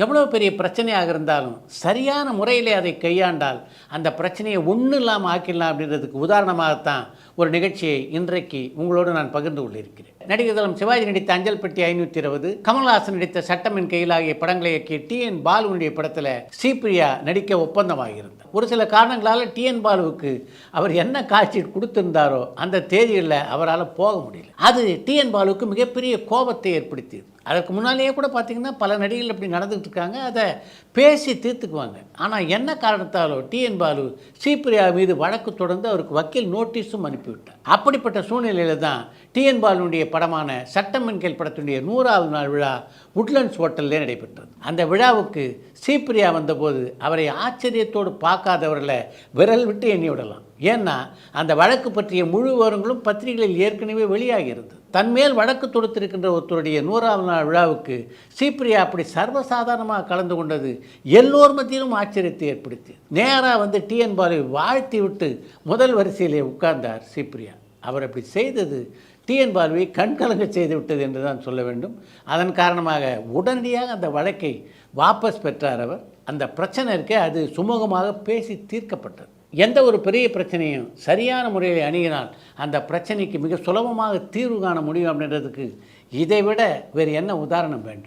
எவ்வளோ பெரிய பிரச்சனையாக இருந்தாலும் சரியான முறையிலே அதை கையாண்டால் அந்த பிரச்சனையை ஒன்றும் இல்லாமல் ஆக்கிடலாம் அப்படின்றதுக்கு உதாரணமாகத்தான் ஒரு நிகழ்ச்சியை இன்றைக்கு உங்களோடு நான் பகிர்ந்து கொண்டிருக்கிறேன். நடிகர் தலம் சிவாஜி நடித்த அஞ்சல் பெட்டி 520, கமல்ஹாசன் நடித்த சட்டமின் கையில் ஆகிய படங்களை இயக்கிய டி.என். பாலுவுடைய படத்தில் ஸ்ரீபிரியா நடிக்க ஒப்பந்தமாகியிருந்தார். ஒரு சில காரணங்களால் டி.என். பாலுவுக்கு அவர் என்ன காட்சி கொடுத்திருந்தாரோ அந்த தேதிகளில் அவரால் போக முடியல. அது டி.என். பாலுவுக்கு மிகப்பெரிய கோபத்தை ஏற்படுத்தியது. அதற்கு முன்னாலேயே கூட பார்த்திங்கன்னா பல நடிகர்கள் அப்படி நடந்துகிட்டு இருக்காங்க, அதை பேசி தீர்த்துக்குவாங்க. ஆனால் என்ன காரணத்தாலோ டி.என். பாலு ஸ்ரீபிரியா மீது வழக்கு தொடர்ந்து அவருக்கு வக்கீல் நோட்டீஸும் அனுப்பிவிட்டார். அப்படிப்பட்ட சூழ்நிலையில் தான் டி.என். பாலுடைய படமான சட்டமின் கையில் படத்தினுடைய 100வது நாள் விழா உட்லண்ட்ஸ் ஹோட்டலில் நடைபெற்றது. அந்த விழாவுக்கு ஸ்ரீபிரியா வந்தபோது அவரை ஆச்சரியத்தோடு பார்க்காதவர்களை விரல் விட்டு எண்ணி விடலாம். ஏன்னா அந்த வழக்கு பற்றிய முழு விவரங்களும் பத்திரிகைகளில் ஏற்கனவே வெளியாகிறது. தன்மேல் வழக்கு தொடுத்திருக்கின்ற ஒருத்தருடைய 100வது நாள் விழாவுக்கு ஸ்ரீபிரியா அப்படி சர்வசாதாரணமாக கலந்து கொண்டது எல்லோர் மத்தியிலும் ஆச்சரியத்தை ஏற்படுத்தி நேராக வந்து டி.என். பாலுவை வாழ்த்தி விட்டு முதல் வரிசையிலே உட்கார்ந்தார் ஸ்ரீபிரியா. அவர் அப்படி செய்தது டி.என். பாலுவை கண்கலங்க செய்து விட்டது என்று தான் சொல்ல வேண்டும். அதன் காரணமாக உடனடியாக அந்த வழக்கை வாபஸ் பெற்றார் அவர். அந்த பிரச்சனை இருக்கே, அது சுமூகமாக பேசி தீர்க்கப்பட்டது. எந்த ஒரு பெரிய பிரச்சனையும் சரியான முறையில் அணுகினால் அந்த பிரச்சனைக்கு மிக சுலபமாக தீர்வு காண முடியும் அப்படின்றதுக்கு இதை விட வேறு என்ன உதாரணம் வேண்டும்?